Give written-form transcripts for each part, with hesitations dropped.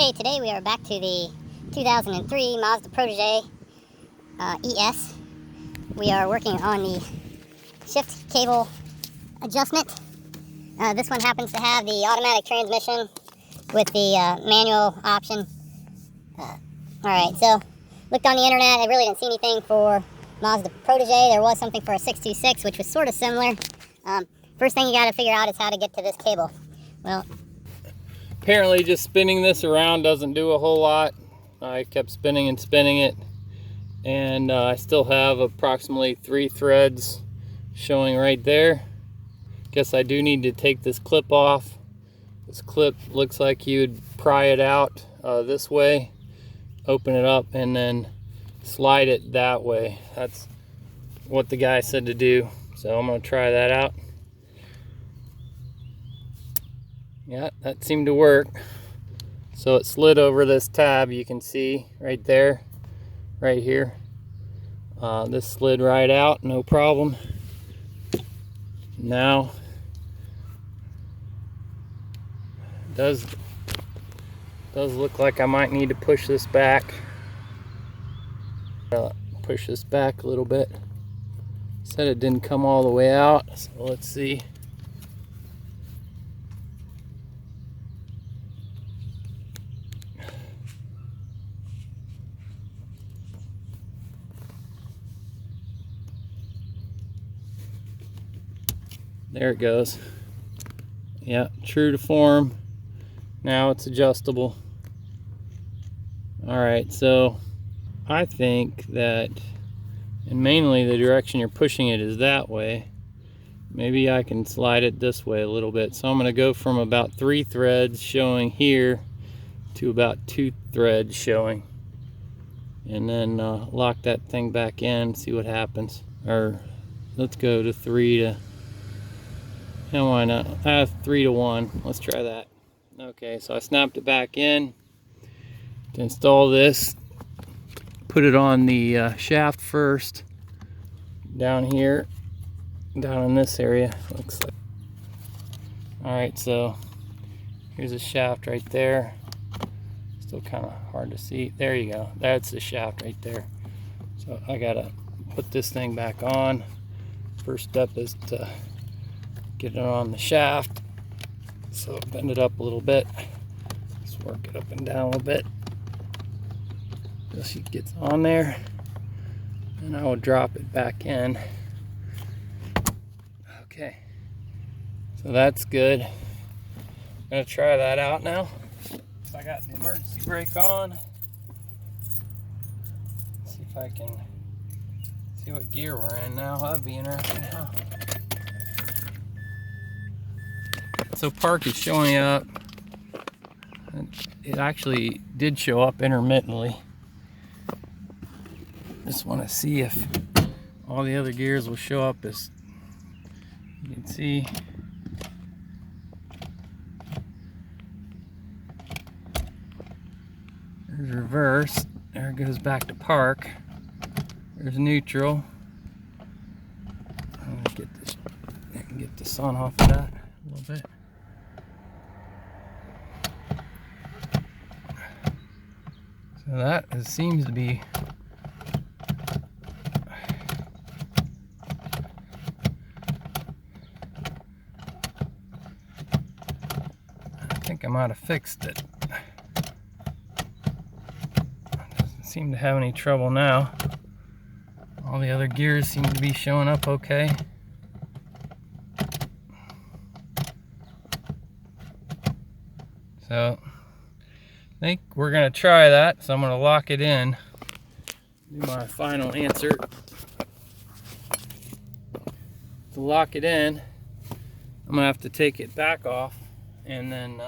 Okay, today we are back to the 2003 Mazda Protege ES. We are working on the shift cable adjustment. This one happens to have the automatic transmission with the manual option. Alright, so looked on the internet. I really didn't see anything for Mazda Protege. There was something for a 626, which was sort of similar. First thing you got to figure out is how to get to this cable. Well, apparently just spinning this around doesn't do a whole lot. I kept spinning and spinning it, and I still have approximately 3 threads showing right there. Guess I do need to take this clip off. This clip looks like you would pry it out this way, open it up, and then slide it that way. That's what the guy said to do, so I'm going to try that out. Yeah, that seemed to work. So it slid over this tab, you can see right there, right here. This slid right out, no problem. Now, it does look like I might need to push this back. Push this back a little bit. Said it didn't come all the way out, so let's see. There it goes. Yeah, true to form. Now it's adjustable. Alright, so I think that, and mainly the direction you're pushing it is that way. Maybe I can slide it this way a little bit. So I'm going to go from about 3 threads showing here to about 2 threads showing. And then lock that thing back in, see what happens. Or let's go to 3 to... And why not? I have 3 to 1. Let's try that. Okay, so I snapped it back in to install this. Put it on the shaft first. Down here, down in this area. Looks like. All right, so here's a shaft right there. Still kind of hard to see. There you go. That's the shaft right there. So I gotta put this thing back on. First step is to get it on the shaft. So bend it up a little bit. Just work it up and down a little bit. Just it gets on there. And I will drop it back in. Okay. So that's good. I'm gonna try that out now. So I got the emergency brake on. See if I can see what gear we're in now. That'd be interesting, huh? So park is showing up. It actually did show up intermittently. Just want to see if all the other gears will show up. As you can see, there's reverse. There it goes back to park. There's neutral. I'm gonna get this. I can get the sun off of that a little bit. So that seems to be I think I might have fixed it. Doesn't seem to have any trouble now. All the other gears seem to be showing up okay. So I think we're going to try that, so I'm going to lock it in. Do my final answer. To lock it in, I'm going to have to take it back off and then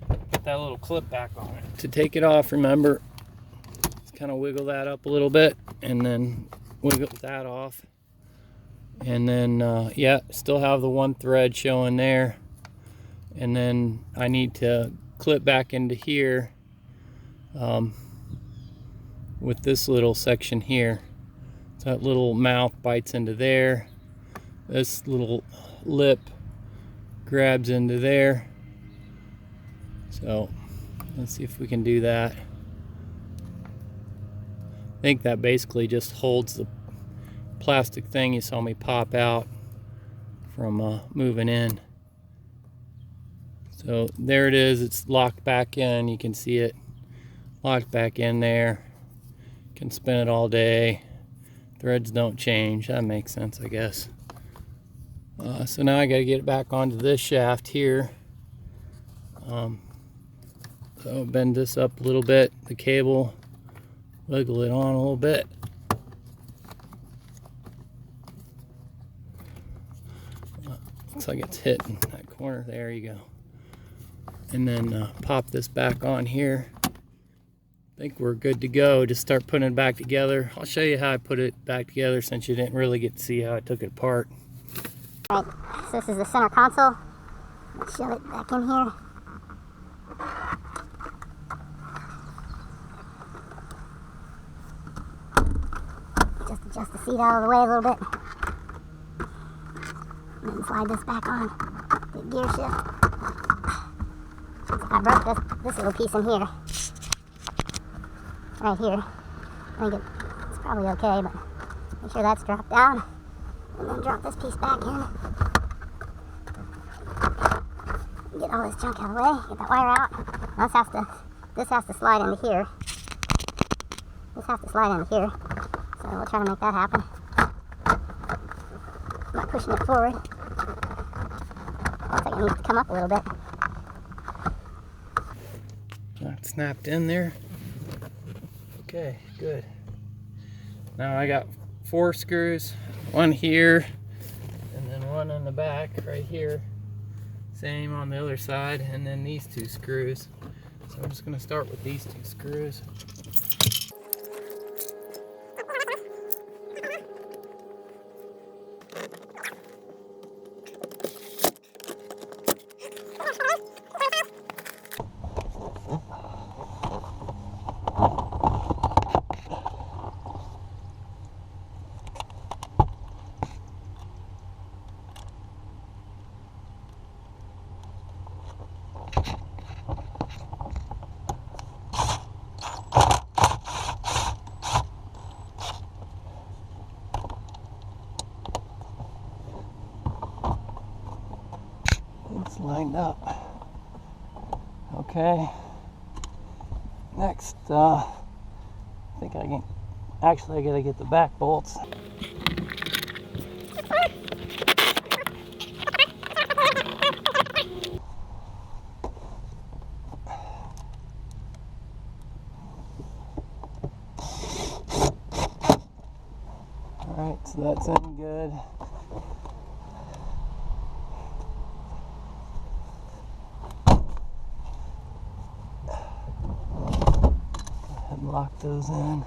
put that little clip back on it. To take it off, remember, just kind of wiggle that up a little bit and then wiggle that off. And then, yeah, still have the 1 thread showing there. And then I need to clip back into here. With this little section here. So that little mouth bites into there. This little lip grabs into there. So Let's see if we can do that. I think that basically just holds the plastic thing you saw me pop out from moving in. So there it is, it's locked back in. You can see it locked back in there. Can spin it all day. Threads don't change. That makes sense, I guess. So now I got to get it back onto this shaft here. So bend this up a little bit, the cable, wiggle it on a little bit. Looks like it's hitting that corner. There you go. And then pop this back on here. I think we're good to go. Just start putting it back together. I'll show you how I put it back together since you didn't really get to see how I took it apart. Alright, so this is the center console. Let's shove it back in here. Just adjust the seat out of the way a little bit. And then slide this back on. The gear shift. I broke this little piece in here. Right here. I think it's probably okay, but make sure that's dropped down. And then drop this piece back in. Get all this junk out of the way. Get that wire out. This has to slide into here. This has to slide into here. So we'll try to make that happen. I'm not pushing it forward. Looks like it needs to come up a little bit. That snapped in there. Okay, good. Now I got 4 screws, one here, and then one in the back right here. Same on the other side, and then these 2 screws. So I'm just going to start with these 2 screws. It's lined up. Okay. Next, I think I can. Actually, I gotta get the back bolts. Alright, so that's in good. Lock those in.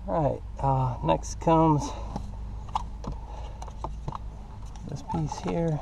Alright, next comes this piece here.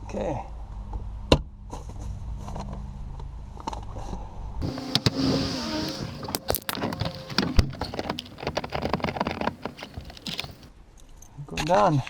Okay. We're done.